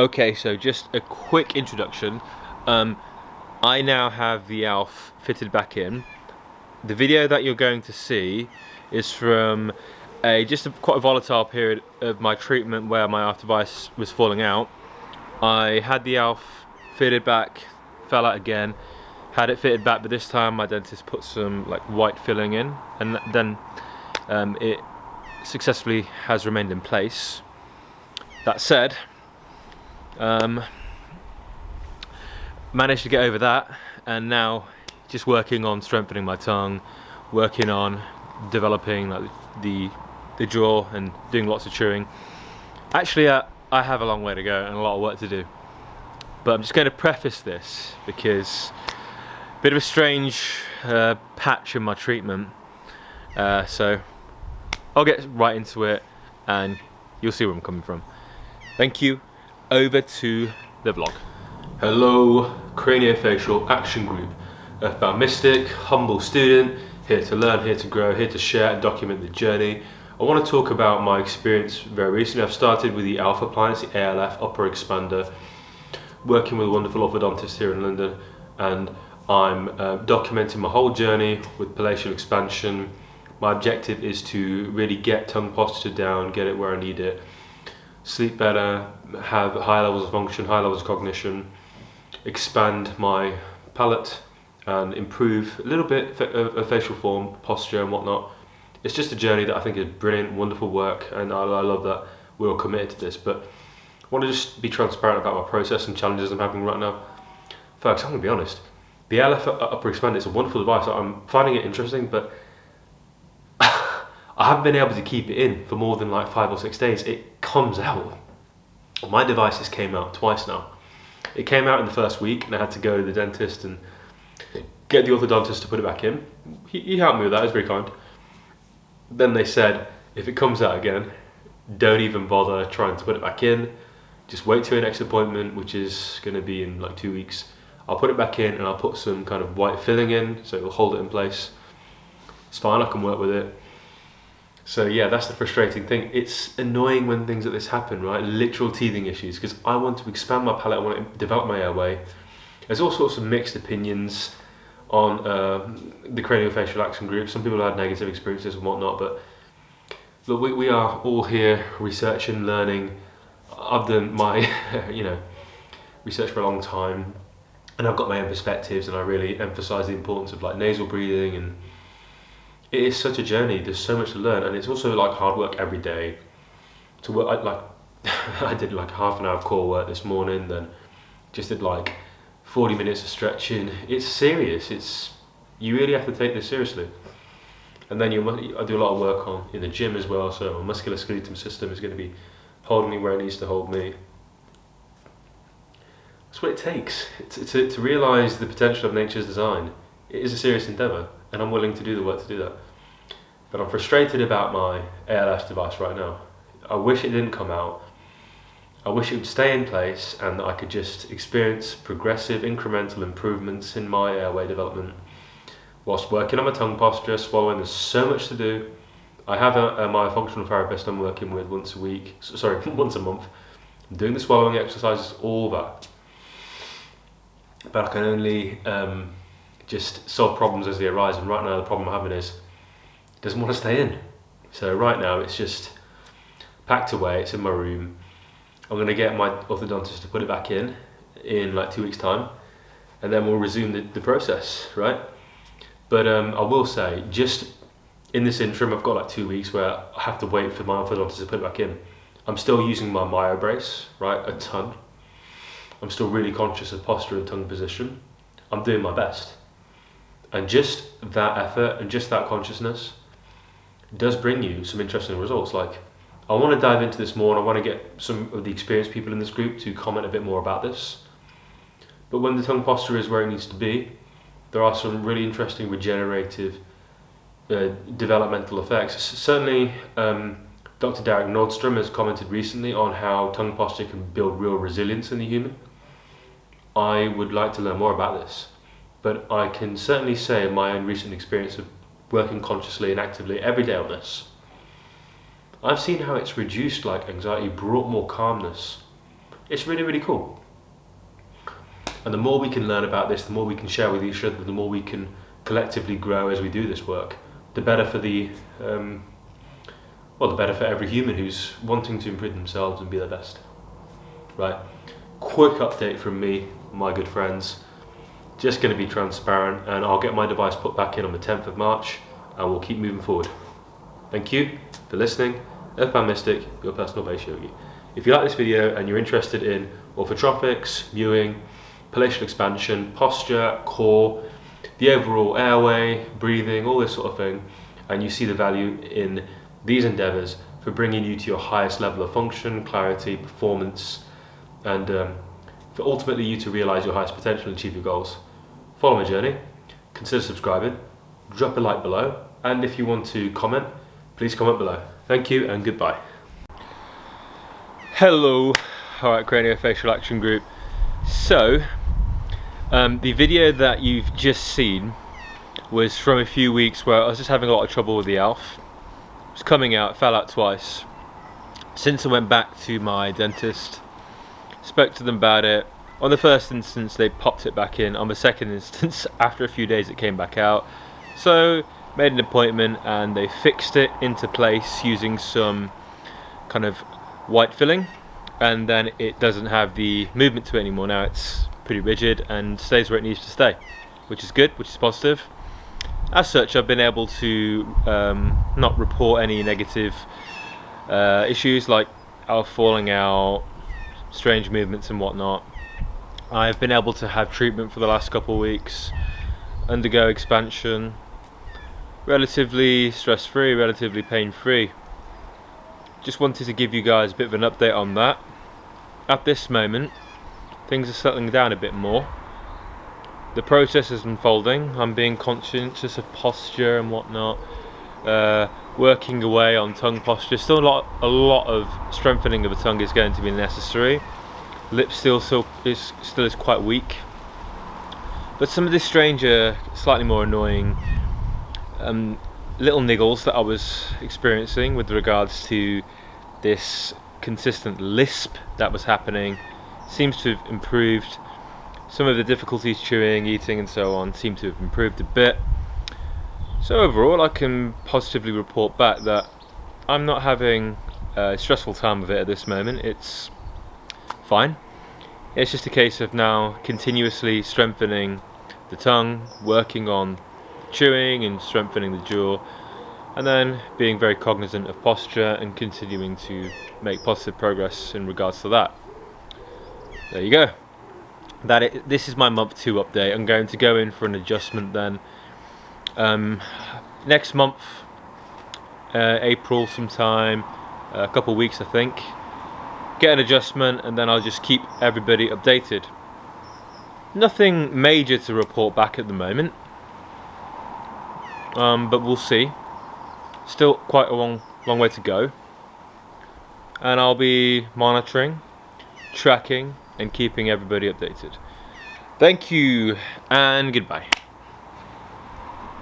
Okay, so just a quick introduction. I now have the ALF fitted back in. The video that you're going to see is from quite a volatile period of my treatment where my ALF device was falling out. I had the ALF fitted back, fell out again, had it fitted back, but this time my dentist put some like white filling in, and then it successfully has remained in place. That said, managed to get over that, and now just working on strengthening my tongue, working on developing like the jaw and doing lots of chewing. Actually, I have a long way to go and a lot of work to do, but I'm just going to preface this because a bit of a strange patch in my treatment, so I'll get right into it and you'll see where I'm coming from. Thank you. Over to the vlog. Hello, Craniofacial Action Group. Earthbound Mystic, humble student, here to learn, here to grow, here to share and document the journey. I want to talk about my experience very recently. I've started with the ALF appliance, the ALF Upper Expander, working with a wonderful orthodontist here in London, and I'm documenting my whole journey with palatial expansion. My objective is to really get tongue posture down, get it where I need it, sleep better, have high levels of function, high levels of cognition, expand my palate and improve a little bit of facial form, posture and whatnot. It's just a journey that I think is brilliant, wonderful work, and I love that we're all committed to this. But I want to just be transparent about my process and challenges I'm having right now. Folks, I'm going to be honest, the ALF Upper Expander is a wonderful device. I'm finding it interesting, but I haven't been able to keep it in for more than like 5 or 6 days. It comes out. My devices came out twice now. It came out in the first week and I had to go to the dentist and get the orthodontist to put it back in. He helped me with that, he was very kind. Then they said, if it comes out again, don't even bother trying to put it back in. Just wait till your next appointment, which is going to be in like 2 weeks. I'll put it back in and I'll put some kind of white filling in so it'll hold it in place. It's fine, I can work with it. So yeah, that's the frustrating thing. It's annoying when things like this happen, right? Literal teething issues, because I want to expand my palate, I want to develop my airway. There's all sorts of mixed opinions on the Craniofacial Action Group. Some people have had negative experiences and whatnot, but look, we are all here researching, learning. I've done my research for a long time, and I've got my own perspectives, and I really emphasize the importance of like nasal breathing, and it is such a journey. There's so much to learn, and it's also like hard work every day to work. I did like half an hour of core work this morning, then just did like 40 minutes of stretching. It's serious. You really have to take this seriously. And then I do a lot of work in the gym as well, so my musculoskeletal system is going to be holding me where it needs to hold me. That's what it takes to realise the potential of nature's design. It is a serious endeavour, and I'm willing to do the work to do that. But I'm frustrated about my ALF device right now. I wish it didn't come out. I wish it would stay in place and that I could just experience progressive incremental improvements in my airway development whilst working on my tongue posture, swallowing. There's so much to do. I have my functional therapist I'm working with once a month. I'm doing the swallowing exercises, all that. But I can only just solve problems as they arise, and right now the problem I'm having is it doesn't want to stay in. So right now it's just packed away, it's in my room. I'm going to get my orthodontist to put it back in like 2 weeks time, and then we'll resume the process, right? But I will say, just in this interim, I've got like 2 weeks where I have to wait for my orthodontist to put it back in. I'm still using my Myobrace, right, a ton. I'm still really conscious of posture and tongue position. I'm doing my best. And just that effort and just that consciousness does bring you some interesting results. Like, I want to dive into this more, and I want to get some of the experienced people in this group to comment a bit more about this. But when the tongue posture is where it needs to be, there are some really interesting regenerative developmental effects. Certainly, Dr. Derek Nordstrom has commented recently on how tongue posture can build real resilience in the human. I would like to learn more about this, but I can certainly say in my own recent experience of working consciously and actively every day on this, I've seen how it's reduced like anxiety, brought more calmness, It's really, really cool. And the more we can learn about this, the more we can share with each other, the more we can collectively grow as we do this work, the better for the better for every human who's wanting to improve themselves and be their best. Right? Quick update from me, my good friends. Just going to be transparent, and I'll get my device put back in on the 10th of March, and we'll keep moving forward. Thank you for listening. Earthbound Mystic, your personal base yogi. If you like this video and you're interested in orthotropics, mewing, palatial expansion, posture, core, the overall airway, breathing, all this sort of thing, and you see the value in these endeavors for bringing you to your highest level of function, clarity, performance, and for ultimately you to realize your highest potential and achieve your goals, follow my journey, consider subscribing, drop a like below, and if you want to comment, please comment below. Thank you and goodbye. Hello, alright, Craniofacial Action Group. So, the video that you've just seen was from a few weeks where I was just having a lot of trouble with the ALF. It was coming out, fell out twice. Since I went back to my dentist, spoke to them about it. On the first instance they popped it back in. On the second instance, after a few days it came back out. So, made an appointment and they fixed it into place using some kind of white filling, and then it doesn't have the movement to it anymore. Now it's pretty rigid and stays where it needs to stay, which is good, which is positive. As such, I've been able to not report any negative issues like ALF falling out, strange movements and whatnot. I've been able to have treatment for the last couple of weeks, undergo expansion, relatively stress-free, relatively pain-free. Just wanted to give you guys a bit of an update on that. At this moment, things are settling down a bit more. The process is unfolding. I'm being conscientious of posture and whatnot, working away on tongue posture. Still a lot of strengthening of the tongue is going to be necessary. Lip still is quite weak, but some of the stranger, slightly more annoying little niggles that I was experiencing with regards to this consistent lisp that was happening seems to have improved. Some of the difficulties chewing, eating and so on seem to have improved a bit. So overall I can positively report back that I'm not having a stressful time of it at this moment. It's fine. It's just a case of now continuously strengthening the tongue, working on chewing and strengthening the jaw, and then being very cognizant of posture and continuing to make positive progress in regards to that. There you go. This is my month 2 update. I'm going to go in for an adjustment then next month, April sometime, a couple of weeks I think. Get an adjustment and then I'll just keep everybody updated. Nothing major to report back at the moment, but we'll see. Still quite a long way to go, and I'll be monitoring, tracking and keeping everybody updated. Thank you and goodbye.